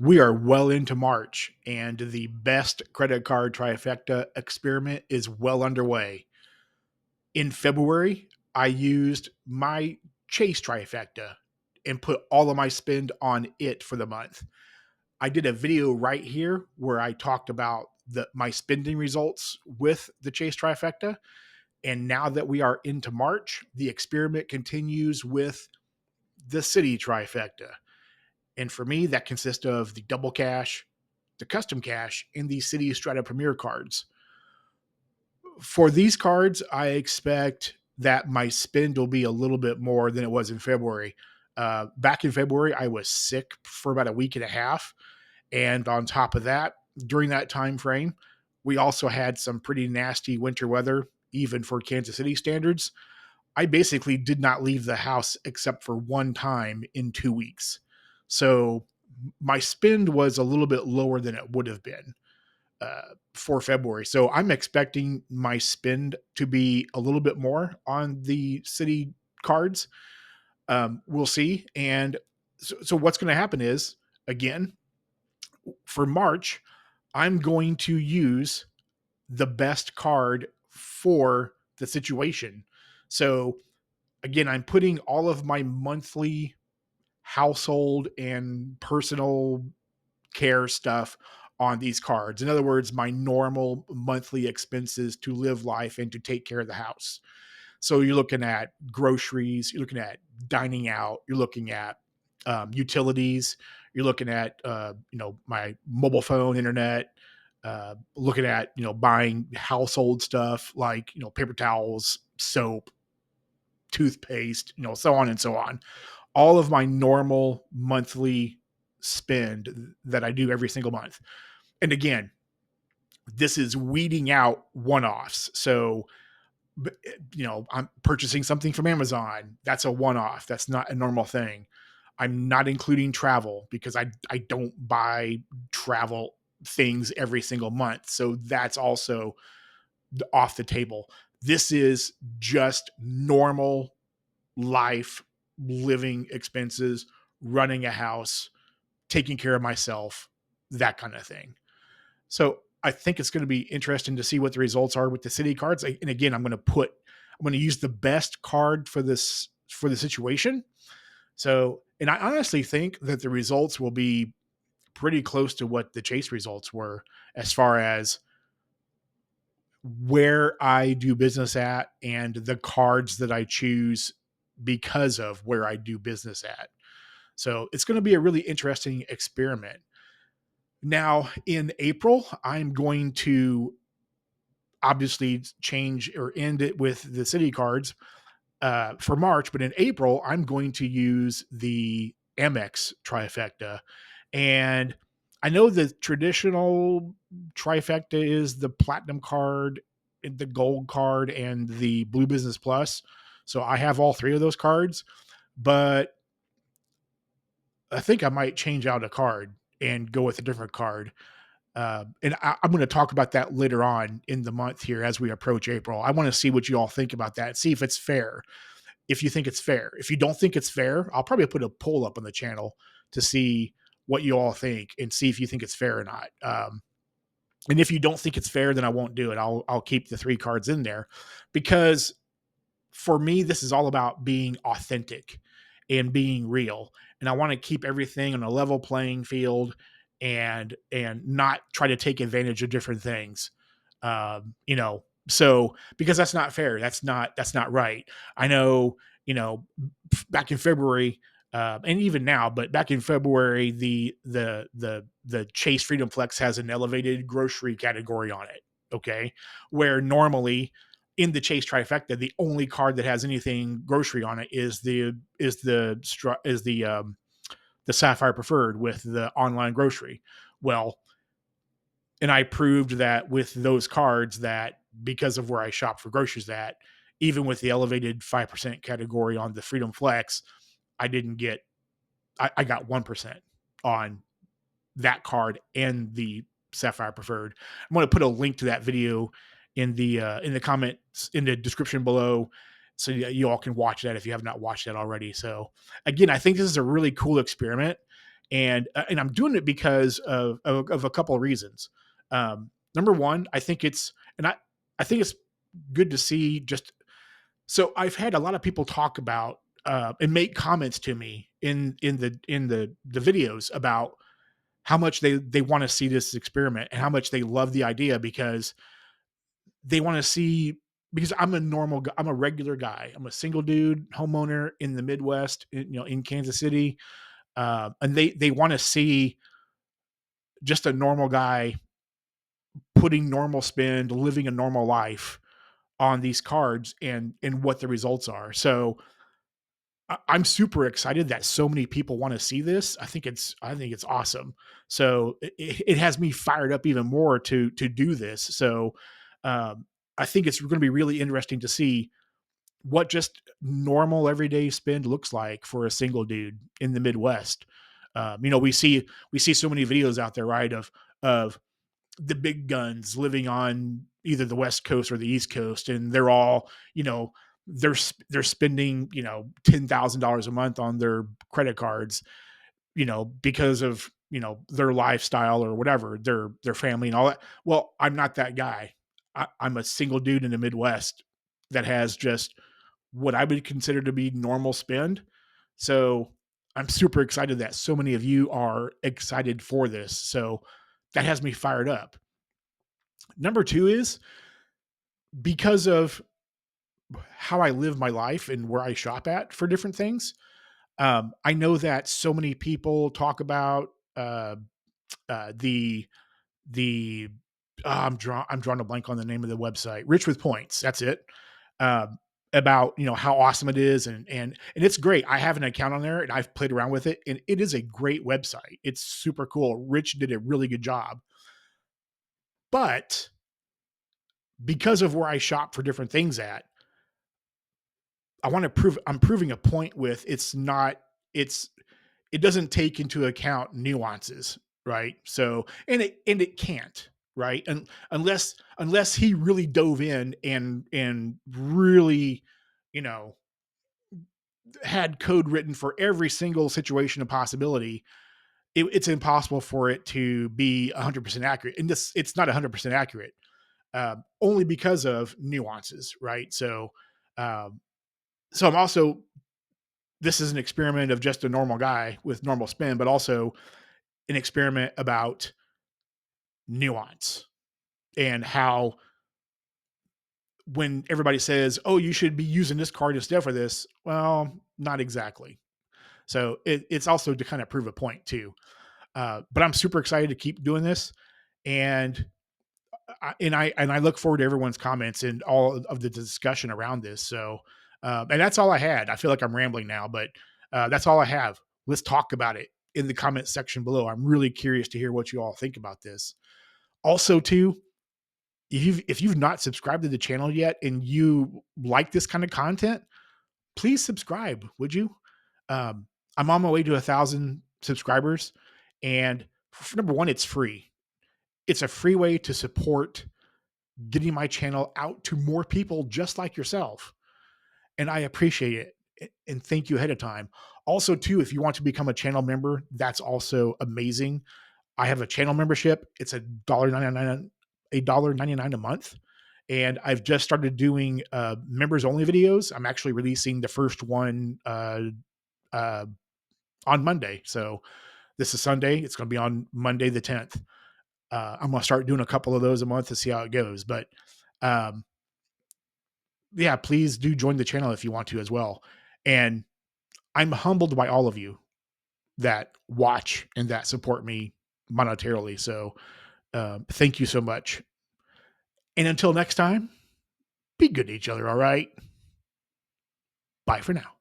We are well into March, and the best credit card trifecta experiment is well underway. In February, I used my Chase trifecta and put all of my spend on it for the month. I did a video right here where I talked about my spending results with the Chase trifecta. And now that we are into March, the experiment continues with the Citi trifecta. And for me, that consists of the double cash, the custom cash, and the Citi Strata Premier cards. For these cards, I expect that my spend will be a little bit more than it was in February. Back in February, I was sick for about a week and a half. And on top of that, during that time frame, we also had some pretty nasty winter weather, even for Kansas City standards. I basically did not leave the house except for one time in 2 weeks. So my spend was a little bit lower than it would have been for February. So I'm expecting my spend to be a little bit more on the Citi cards. We'll see. And so what's going to happen is, again, for March, I'm going to use the best card for the situation. So again, I'm putting all of my monthly household and personal care stuff on these cards. In other words, my normal monthly expenses to live life and to take care of the house. So you're looking at groceries, you're looking at dining out, you're looking at utilities, you're looking at my mobile phone, internet, looking at buying household stuff like paper towels, soap, toothpaste, so on and so on. All of my normal monthly spend that I do every single month. And again, this is weeding out one-offs. So, I'm purchasing something from Amazon. That's a one-off. That's not a normal thing. I'm not including travel because I don't buy travel things every single month. So that's also off the table. This is just normal life, living expenses, running a house, taking care of myself, that kind of thing. So I think it's going to be interesting to see what the results are with the Citi cards. And again, I'm going to use the best card for the situation. So, and I honestly think that the results will be pretty close to what the Chase results were as far as where I do business at and the cards that I choose because of where I do business at. So it's going to be a really interesting experiment. Now, in April, I'm going to obviously change or end it with the Citi cards for March, but in April, I'm going to use the Amex trifecta. And I know the traditional trifecta is the platinum card, the gold card, and the blue business plus. So I have all three of those cards, but I think I might change out a card and go with a different card. And I'm going to talk about that later on in the month here as we approach April. I want to see what you all think about that. See if it's fair. If you think it's fair. If you don't think it's fair, I'll probably put a poll up on the channel to see what you all think and see if you think it's fair or not. And if you don't think it's fair, then I won't do it. I'll keep the three cards in there because for me, this is all about being authentic and being real. And I want to keep everything on a level playing field and not try to take advantage of different things. So because that's not fair. That's not right. I know, back in February, and even now, but back in February, the Chase Freedom Flex has an elevated grocery category on it. Okay. Where normally in the Chase trifecta, the only card that has anything grocery on it is the Sapphire Preferred with the online grocery. Well, and I proved that with those cards that because of where I shop for groceries at, even with the elevated 5% category on the Freedom Flex, I didn't get, I got 1% on that card and the Sapphire Preferred. I'm going to put a link to that video in the comments in the description below, so you all can watch that if you have not watched that already. So again, I think this is a really cool experiment, And I'm doing it because of a couple of reasons. Number one, I think it's good to see just so I've had a lot of people talk about and make comments to me in the videos about how much they want to see this experiment and how much they love the idea because they want to see because I'm a regular guy. I'm a single dude homeowner in the Midwest, in Kansas City, and they want to see just a normal guy putting normal spend, living a normal life on these cards and what the results are. So I'm super excited that so many people want to see this. I think it's awesome. So it has me fired up even more to do this. So um, I think it's going to be really interesting to see what just normal everyday spend looks like for a single dude in the Midwest. We see so many videos out there, right, of the big guns living on either the West Coast or the East Coast, and they're all, they're spending, $10,000 a month on their credit cards, because of, their lifestyle or whatever, their family and all that. Well, I'm not that guy. I'm a single dude in the Midwest that has just what I would consider to be normal spend. So I'm super excited that so many of you are excited for this. So that has me fired up. Number two is because of how I live my life and where I shop at for different things. I know that so many people talk about the the I'm drawing a blank on the name of the website. Rich with Points. That's it. Um, about how awesome it is and it's great. I have an account on there and I've played around with it and it is a great website. It's super cool. Rich did a really good job. But because of where I shop for different things at, I'm proving a point with it's it doesn't take into account nuances, right? So and it can't, right? And unless he really dove in and really, you know, had code written for every single situation and possibility, it's impossible for it to be 100% accurate. And this it's not 100% accurate, only because of nuances, right? Um, so I'm also this is an experiment of just a normal guy with normal spin, but also an experiment about nuance and how when everybody says, "Oh, you should be using this card instead for this," well, not exactly. So it's also to kind of prove a point too. But I'm super excited to keep doing this, and I look forward to everyone's comments and all of the discussion around this. So, and that's all I had. I feel like I'm rambling now, but that's all I have. Let's talk about it in the comment section below. I'm really curious to hear what you all think about this. Also, too, if you've not subscribed to the channel yet and you like this kind of content, please subscribe. Would you? Um, I'm on my way to 1,000 subscribers, and number one, it's free. It's a free way to support getting my channel out to more people just like yourself. And I appreciate it. And thank you ahead of time. Also, too, if you want to become a channel member, that's also amazing. I have a channel membership. It's $1.99 a month. And I've just started doing members only videos. I'm actually releasing the first one uh, on Monday. So this is Sunday. It's going to be on Monday the 10th. I'm going to start doing a couple of those a month to see how it goes. But um, yeah, please do join the channel if you want to as well. And I'm humbled by all of you that watch and that support me monetarily. So thank you so much. And until next time, be good to each other. All right. Bye for now.